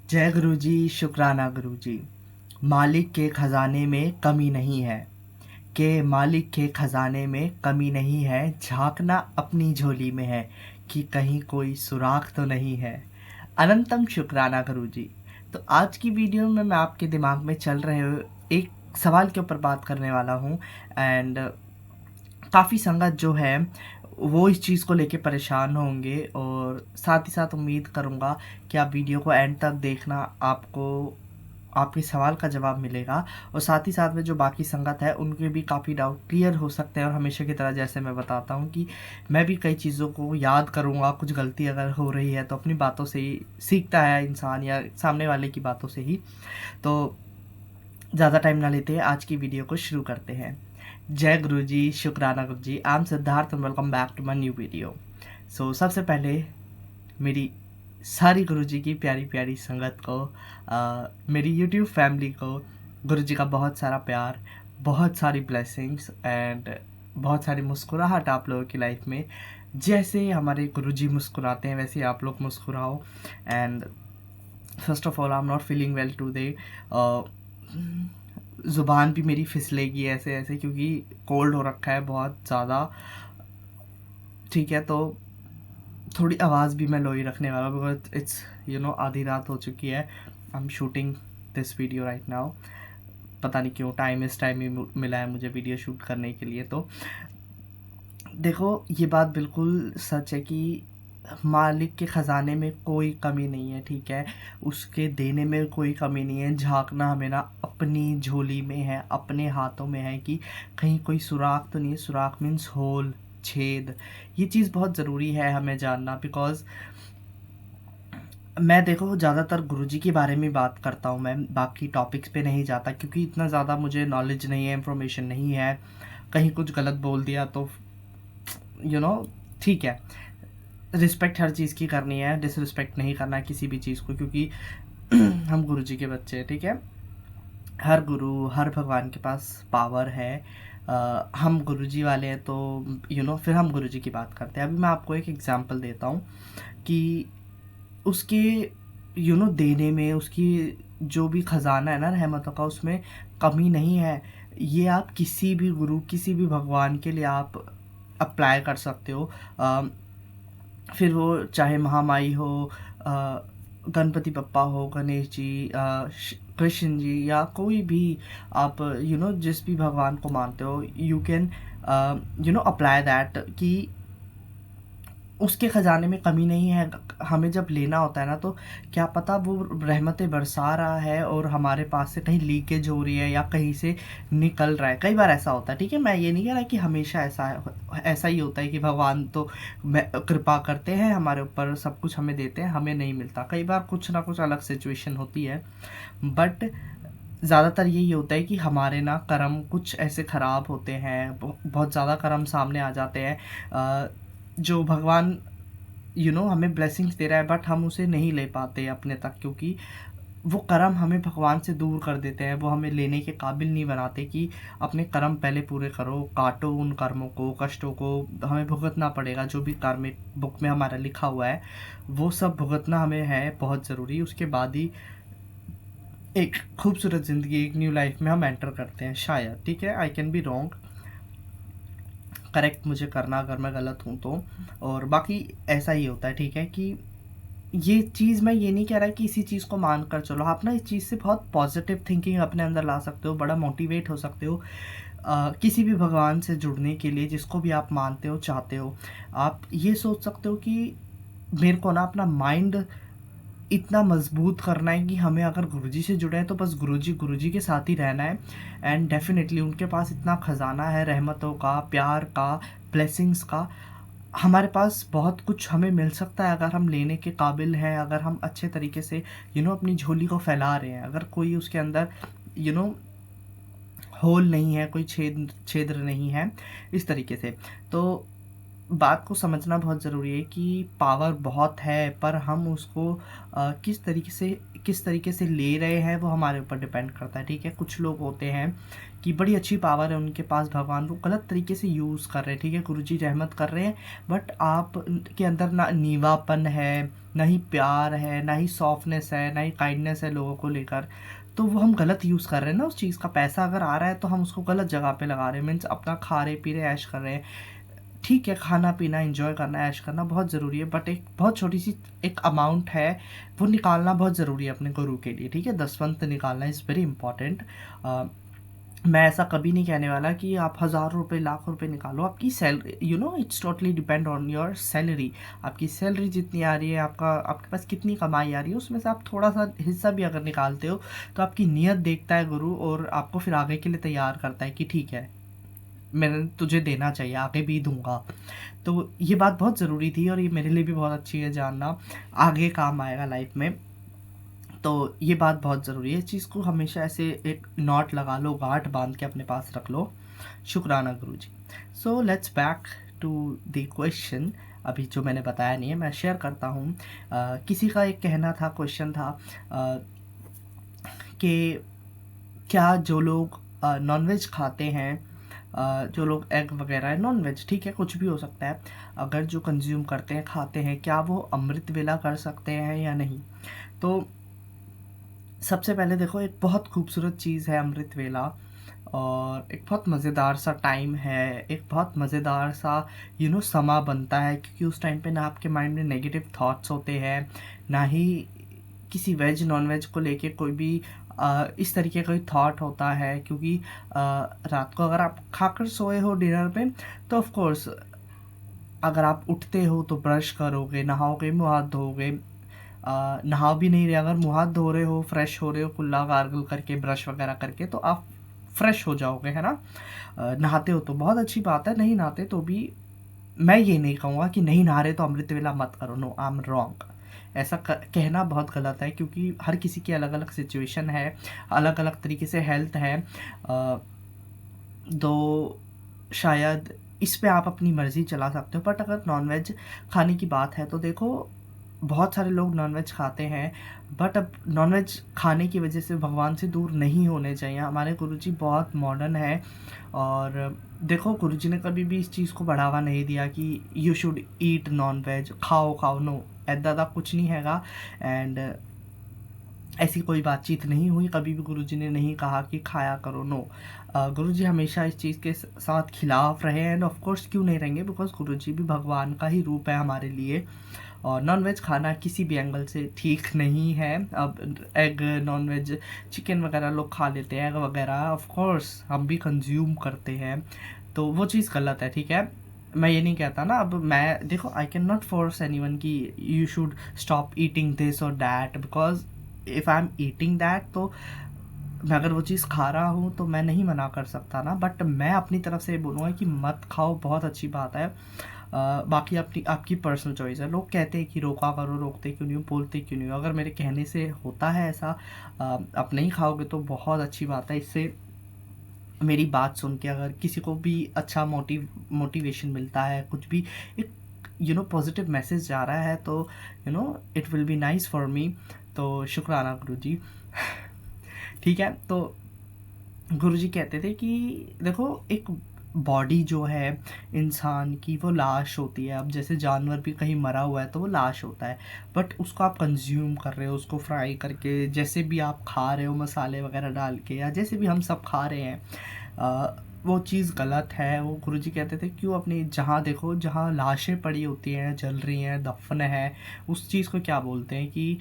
जय गुरु जी, शुक्राना गुरु जी। मालिक के खजाने में कमी नहीं है, के मालिक के खजाने में कमी नहीं है, झांकना अपनी झोली में है कि कहीं कोई सुराख तो नहीं है। अनंतम शुक्राना गुरु जी। तो आज की वीडियो में मैं आपके दिमाग में चल रहे एक सवाल के ऊपर बात करने वाला हूँ। एंड काफ़ी संगत जो है वो इस चीज़ को लेके परेशान होंगे, और साथ ही साथ उम्मीद करूँगा कि आप वीडियो को एंड तक देखना, आपको आपके सवाल का जवाब मिलेगा। और साथ ही साथ में जो बाकी संगत है उनके भी काफ़ी डाउट क्लियर हो सकते हैं। और हमेशा की तरह जैसे मैं बताता हूँ कि मैं भी कई चीज़ों को याद करूँगा, कुछ गलती अगर हो रही है तो अपनी बातों से ही सीखता है इंसान, या सामने वाले की बातों से ही। तो ज़्यादा टाइम ना लेते हैं, आज की वीडियो को शुरू करते हैं। जय गुरु जी, शुक्राना Guru ji. I am Siddharth and welcome back to my new video. So सबसे पहले मेरी सारी गुरु जी की प्यारी प्यारी संगत को, मेरी यूट्यूब फैमिली को गुरु जी का बहुत सारा प्यार, बहुत सारी ब्लेसिंग्स एंड बहुत सारी मुस्कुराहट आप लोगों की लाइफ में। जैसे हमारे गुरु जी मुस्कुराते हैं वैसे आप लोग मुस्कुराओ। And first of all I am not feeling well today. ज़ुबान भी मेरी फिसलेगी ऐसे ऐसे, क्योंकि कोल्ड हो रखा है बहुत ज़्यादा। ठीक है, तो थोड़ी आवाज़ भी मैं लो ही रखने वाला हूँ, बिकॉज इट्स आधी रात हो चुकी है। I am shooting this video right now. पता नहीं क्यों इस टाइम ही मिला है मुझे वीडियो शूट करने के लिए। तो देखो, ये बात बिल्कुल सच है कि मालिक के ख़ज़ाने में कोई कमी नहीं है, ठीक है? उसके देने में कोई कमी नहीं है। झाँकना हमें ना अपनी झोली में है, अपने हाथों में है कि कहीं कोई सुराख तो नहीं है। सुराख मीन्स होल, छेद। ये चीज़ बहुत ज़रूरी है हमें जानना, बिकॉज़ मैं देखो ज़्यादातर गुरुजी के बारे में बात करता हूँ, मैं बाकी टॉपिक्स पे नहीं जाता, क्योंकि इतना ज़्यादा मुझे नॉलेज नहीं है, इन्फॉर्मेशन नहीं है। कहीं कुछ गलत बोल दिया तो यू नो ठीक है, रिस्पेक्ट हर चीज़ की करनी है, डिसरिस्पेक्ट नहीं करना है किसी भी चीज़ को, क्योंकि हम गुरु जी के बच्चे हैं, ठीक है? हर गुरु, हर भगवान के पास पावर है। हम गुरु जी वाले हैं तो फिर हम गुरु जी की बात करते हैं। अभी मैं आपको एक एग्जांपल देता हूँ कि उसके देने में, उसकी जो भी ख़जाना है ना रहमतों का, उसमें कमी नहीं है। ये आप किसी भी गुरु, किसी भी भगवान के लिए आप अप्लाई कर सकते हो। फिर वो चाहे महामाई हो, गणपति बप्पा हो, गणेश जी, कृष्ण जी, या कोई भी आप जिस भी भगवान को मानते हो, यू कैन अप्लाई दैट कि उसके ख़जाने में कमी नहीं है। हमें जब लेना होता है ना, तो क्या पता वो रहमतें बरसा रहा है और हमारे पास से कहीं लीकेज हो रही है या कहीं से निकल रहा है। कई बार ऐसा होता है, ठीक है? मैं ये नहीं कह रहा कि हमेशा ऐसा ही होता है कि भगवान तो कृपा करते हैं हमारे ऊपर, सब कुछ हमें देते हैं, हमें नहीं मिलता। कई बार कुछ ना कुछ अलग सिचुएशन होती है, बट ज़्यादातर यही होता है कि हमारे ना कर्म कुछ ऐसे ख़राब होते हैं, बहुत ज़्यादा कर्म सामने आ जाते हैं। जो भगवान हमें ब्लेसिंग्स दे रहा है, बट हम उसे नहीं ले पाते अपने तक, क्योंकि वो कर्म हमें भगवान से दूर कर देते हैं। वो हमें लेने के काबिल नहीं बनाते कि अपने कर्म पहले पूरे करो, काटो उन कर्मों को, कष्टों को हमें भुगतना पड़ेगा। जो भी कार्मिक बुक में हमारा लिखा हुआ है वो सब भुगतना हमें है बहुत ज़रूरी। उसके बाद ही एक खूबसूरत ज़िंदगी, एक न्यू लाइफ में हम एंटर करते हैं शायद, ठीक है? I can be wrong, correct मुझे करना अगर मैं गलत हूँ तो। और बाकी ऐसा ही होता है, ठीक है? कि ये चीज़, मैं ये नहीं कह रहा कि इसी चीज़ को मान कर चलो। आप ना इस चीज़ से बहुत पॉजिटिव थिंकिंग अपने अंदर ला सकते हो, बड़ा मोटिवेट हो सकते हो। किसी भी भगवान से जुड़ने के लिए, जिसको भी आप मानते हो, चाहते हो, आप ये सोच सकते हो कि मेरे को ना अपना माइंड इतना मजबूत करना है कि हमें अगर गुरुजी से जुड़े हैं तो बस गुरुजी के साथ ही रहना है। एंड डेफिनेटली उनके पास इतना ख़जाना है रहमतों का, प्यार का, ब्लेसिंग्स का। हमारे पास बहुत कुछ हमें मिल सकता है अगर हम लेने के काबिल हैं, अगर हम अच्छे तरीके से अपनी झोली को फैला रहे हैं। अगर कोई उसके अंदर यू नो होल नहीं है, कोई छिद्र नहीं है, इस तरीके से। तो बात को समझना बहुत ज़रूरी है कि पावर बहुत है, पर हम उसको किस तरीके से ले रहे हैं वो हमारे ऊपर डिपेंड करता है, ठीक है। कुछ लोग होते हैं कि बड़ी अच्छी पावर है उनके पास, भगवान वो गलत तरीके से यूज़ कर रहे हैं, ठीक है, गुरुजी रहमत कर रहे हैं, बट आप के अंदर ना नीवापन है, ना ही प्यार है, ना ही सॉफ्टनेस है, ना ही काइंडनेस है लोगों को लेकर, तो वो हम गलत यूज़ कर रहे हैं ना उस चीज़ का। पैसा अगर आ रहा है तो हम उसको गलत जगह पे लगा रहे हैं, मीन्स अपना खा रहे पी रहे ऐश कर रहे हैं। ठीक है, खाना पीना एंजॉय करना ऐश करना बहुत ज़रूरी है, बट एक बहुत छोटी सी एक अमाउंट है वो निकालना बहुत ज़रूरी है अपने गुरु के लिए, ठीक है। दसवंत निकालना इज़ वेरी इंपॉर्टेंट। मैं ऐसा कभी नहीं कहने वाला कि आप हज़ार रुपये लाख रुपए निकालो, आपकी salary, it's totally depend on your salary. आपकी सैलरी जितनी आ रही है, आपके पास कितनी कमाई आ रही है, उसमें से आप थोड़ा सा हिस्सा भी अगर निकालते हो तो आपकी नीयत देखता है गुरु, और आपको फिर आगे के लिए तैयार करता है कि ठीक है, मैंने तुझे देना चाहिए, आगे भी दूंगा। तो ये बात बहुत ज़रूरी थी और ये मेरे लिए भी बहुत अच्छी है जानना, आगे काम आएगा लाइफ में। तो ये बात बहुत ज़रूरी है, इस चीज़ को हमेशा ऐसे एक नॉट लगा लो, गांठ बांध के अपने पास रख लो। शुक्राना Guruji. So let's back to the question. अभी जो मैंने बताया नहीं है मैं शेयर करता हूँ। किसी का एक कहना था, क्वेश्चन था कि क्या जो लोग नॉनवेज खाते हैं, जो लोग एग वगैरह नॉन वेज, ठीक है, कुछ भी हो सकता है, अगर जो कंज्यूम करते हैं खाते हैं, क्या वो अमृत वेला कर सकते हैं या नहीं। तो सबसे पहले देखो, एक बहुत खूबसूरत चीज़ है अमृत वेला, और एक बहुत मज़ेदार सा टाइम है, एक बहुत मज़ेदार सा समा बनता है, क्योंकि उस टाइम पे ना आपके माइंड में नेगेटिव थॉट्स होते हैं, ना ही किसी वेज नॉन वेज को लेके कोई भी इस तरीके का थॉट होता है, क्योंकि रात को अगर आप खाकर सोए हो डिनर पे, तो ऑफ कोर्स अगर आप उठते हो तो ब्रश करोगे, नहाओगे, मुँह हाथ धोओगे। नहा भी नहीं रहे, अगर मुँह हाथ धो रहे हो, फ्रेश हो रहे हो, कुल्ला गार्गल करके, ब्रश वगैरह करके, तो आप फ्रेश हो जाओगे, है ना। नहाते हो तो बहुत अच्छी बात है, नहीं नहाते तो भी मैं ये नहीं कहूँगा कि नहीं नहा रहे तो अमृत वेला मत करो, नो, आई एम रॉन्ग। ऐसा कहना बहुत गलत है, क्योंकि हर किसी की अलग अलग सिचुएशन है, अलग अलग तरीके से हेल्थ है। तो शायद इस पे आप अपनी मर्ज़ी चला सकते हो, बट अगर नॉनवेज खाने की बात है तो देखो, बहुत सारे लोग नॉनवेज खाते हैं, बट अब नॉनवेज खाने की वजह से भगवान से दूर नहीं होने चाहिए। हमारे गुरुजी बहुत मॉडर्न है, और देखो गुरुजी ने कभी भी इस चीज़ को बढ़ावा नहीं दिया कि यू शुड ईट नॉनवेज, खाओ खाओ, नो, ऐदा दा कुछ नहीं हैगा। एंड ऐसी कोई बातचीत नहीं हुई, कभी भी गुरुजी ने नहीं कहा कि खाया करो, नो। गुरुजी हमेशा इस चीज़ के साथ खिलाफ रहे, एंड ऑफ कोर्स क्यों नहीं रहेंगे, बिकॉज गुरुजी भी भगवान का ही रूप है हमारे लिए। और नॉनवेज खाना किसी भी एंगल से ठीक नहीं है। अब एग, नॉनवेज, चिकन वगैरह लोग खा लेते हैं, एग वगैरह ऑफ कोर्स हम भी कंज्यूम करते हैं, तो वो चीज़ गलत है, ठीक है। मैं ये नहीं कहता ना, अब मैं देखो, I can not force anyone कि you should stop eating this और that, because if I am eating that, तो मैं अगर वो चीज़ खा रहा हूँ तो मैं नहीं मना कर सकता ना, बट मैं अपनी तरफ से बोलूँगा कि मत खाओ, बहुत अच्छी बात है। बाकी अपनी आपकी पर्सनल चॉइस है। लोग कहते हैं कि रोका करो, रोकते क्यों नहीं हो, बोलते क्यों नहीं हो। अगर मेरे कहने से होता है ऐसा, आप नहीं खाओगे तो बहुत अच्छी बात है। इससे मेरी बात सुन के अगर किसी को भी अच्छा मोटिवेशन मिलता है, कुछ भी एक पॉजिटिव मैसेज जा रहा है, तो it will be nice for me. तो शुक्राना गुरुजी। ठीक है, तो गुरुजी कहते थे कि देखो, एक बॉडी जो है इंसान की, वो लाश होती है। अब जैसे जानवर भी कहीं मरा हुआ है तो वो लाश होता है, बट उसको आप कंज्यूम कर रहे हो, उसको फ्राई करके, जैसे भी आप खा रहे हो मसाले वगैरह डाल के, या जैसे भी हम सब खा रहे हैं, वो चीज़ गलत है। वो गुरुजी कहते थे क्यों, अपनी जहाँ देखो, जहाँ लाशें पड़ी होती हैं, जल रही हैं, दफन है, उस चीज़ को क्या बोलते हैं कि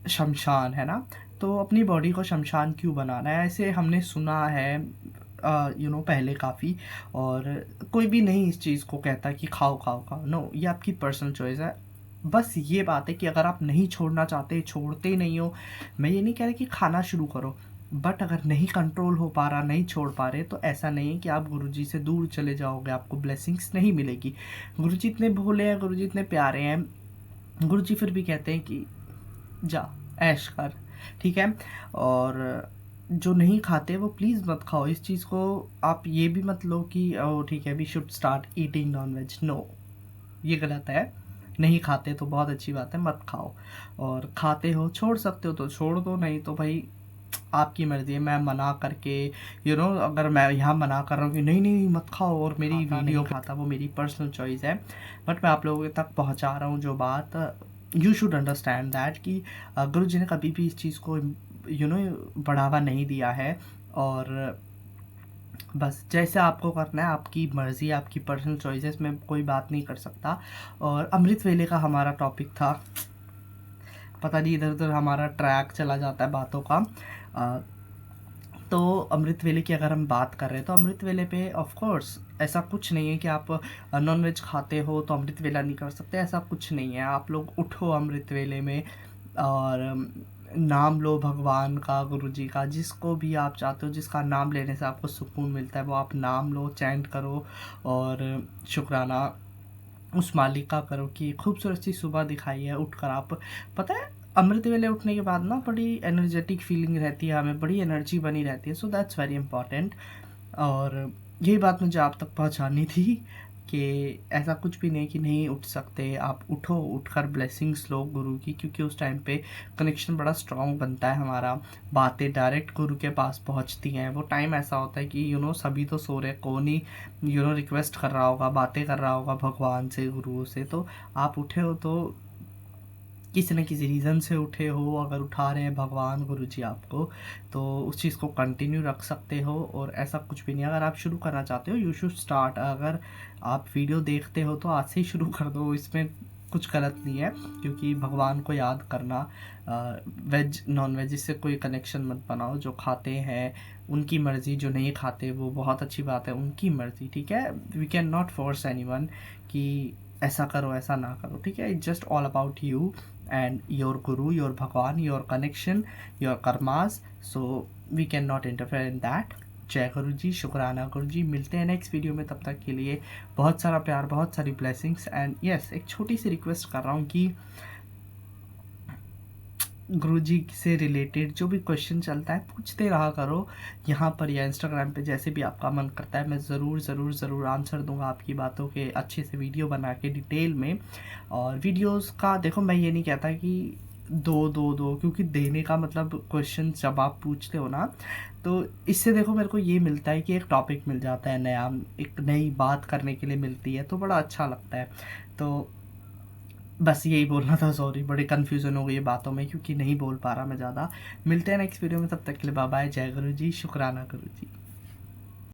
शमशान, है ना। तो अपनी बॉडी को शमशान क्यों बनाना है, ऐसे हमने सुना है पहले काफ़ी। और कोई भी नहीं इस चीज़ को कहता कि खाओ खाओ खाओ, नो, ये आपकी पर्सनल चॉइस है। बस ये बात है कि अगर आप नहीं छोड़ना चाहते, छोड़ते ही नहीं हो, मैं ये नहीं कह रहा कि खाना शुरू करो, बट अगर नहीं कंट्रोल हो पा रहा, नहीं छोड़ पा रहे, तो ऐसा नहीं है कि आप गुरुजी से दूर चले जाओगे, आपको ब्लेसिंग्स नहीं मिलेगी। गुरुजी इतने भोले हैं, गुरुजी इतने प्यारे हैं, गुरुजी फिर भी कहते हैं कि जा ऐश कर, ठीक है। और जो नहीं खाते वो प्लीज़ मत खाओ। इस चीज़ को आप ये भी मत लो कि ओह ठीक है we should start eating non-veg, no, ये गलत है। नहीं खाते तो बहुत अच्छी बात है, मत खाओ। और खाते हो, छोड़ सकते हो तो छोड़ दो, नहीं तो भाई आपकी मर्ज़ी है। मैं मना करके अगर मैं यहाँ मना कर रहा हूँ कि नहीं, नहीं मत खाओ और मेरी वीडियो नहीं खाता, वो मेरी पर्सनल चॉइस है। बट मैं आप लोगों तक पहुँचा रहा हूँ जो बात, यू शुड अंडरस्टैंड दैट कि गुरु जी ने कभी भी इस चीज़ को बढ़ावा नहीं दिया है। और बस जैसे आपको करना है, आपकी मर्ज़ी, आपकी पर्सनल चॉइसेस में कोई बात नहीं कर सकता। और अमृत वेले का हमारा टॉपिक था, पता नहीं इधर उधर हमारा ट्रैक चला जाता है बातों का। अ, तो अमृत वेले की अगर हम बात कर रहे हैं तो अमृत वेले पे ऑफ कोर्स ऐसा कुछ नहीं है कि आप नॉन वेज खाते हो तो अमृत वेला नहीं कर सकते, ऐसा कुछ नहीं है। आप लोग उठो अमृत वेले में और नाम लो भगवान का, गुरु जी का, जिसको भी आप चाहते हो, जिसका नाम लेने से आपको सुकून मिलता है वो आप नाम लो, चैंट करो और शुक्राना उस मालिक का करो कि खूबसूरत सी सुबह दिखाई है उठकर आप। पता है अमृत वेले उठने के बाद ना बड़ी एनर्जेटिक फीलिंग रहती है, हमें बड़ी एनर्जी बनी रहती है, सो दैट्स वेरी इंपॉर्टेंट। और यही बात मुझे आप तक पहुंचानी थी कि ऐसा कुछ भी नहीं कि नहीं उठ सकते, आप उठो, उठकर ब्लेसिंग्स लो गुरु की, क्योंकि उस टाइम पे कनेक्शन बड़ा स्ट्रॉन्ग बनता है हमारा, बातें डायरेक्ट गुरु के पास पहुंचती हैं। वो टाइम ऐसा होता है कि सभी तो सो रहे, कौन ही रिक्वेस्ट कर रहा होगा, बातें कर रहा होगा भगवान से, गुरुओं से। तो आप उठे हो तो किसी न किसी रीज़न से उठे हो, अगर उठा रहे हैं भगवान गुरु जी आपको, तो उस चीज़ को कंटिन्यू रख सकते हो। और ऐसा कुछ भी नहीं, अगर आप शुरू करना चाहते हो यू शुड स्टार्ट। अगर आप वीडियो देखते हो तो आज से ही शुरू कर दो, इसमें कुछ गलत नहीं है, क्योंकि भगवान को याद करना, वेज नॉन वेज इससे कोई कनेक्शन मत बनाओ। जो खाते हैं उनकी मर्ज़ी, जो नहीं खाते वो बहुत अच्छी बात है, उनकी मर्ज़ी, ठीक है। We can not force anyone कि ऐसा करो ऐसा ना करो, ठीक है। It's just all about you and your guru, your bhagwan, your connection, your karmas, so we cannot interfere in that। जय गुरु जी, शुक्राना गुरु जी। मिलते हैं नेक्स्ट वीडियो में, तब तक के लिए बहुत सारा प्यार, बहुत सारी ब्लेसिंग्स। एंड यस, एक छोटी सी रिक्वेस्ट कर रहा हूँ कि गुरु जी से रिलेटेड जो भी क्वेश्चन चलता है पूछते रहा करो, यहाँ पर या इंस्टाग्राम पे, जैसे भी आपका मन करता है। मैं ज़रूर ज़रूर ज़रूर आंसर दूंगा आपकी बातों के, अच्छे से वीडियो बना के डिटेल में। और वीडियोस का देखो, मैं ये नहीं कहता कि दो दो दो, क्योंकि देने का मतलब क्वेश्चन जब आप पूछते हो ना, तो इससे देखो मेरे को ये मिलता है कि एक टॉपिक मिल जाता है नया, एक नई बात करने के लिए मिलती है, तो बड़ा अच्छा लगता है। तो बस यही बोलना था, सॉरी बड़ी कन्फ्यूज़न हो गई है बातों में, क्योंकि नहीं बोल पा रहा मैं ज़्यादा। मिलते हैं नेक्स्ट वीडियो में, तब तक के लिए बाय बाय। जय गुरु जी, शुक्राना गुरु जी।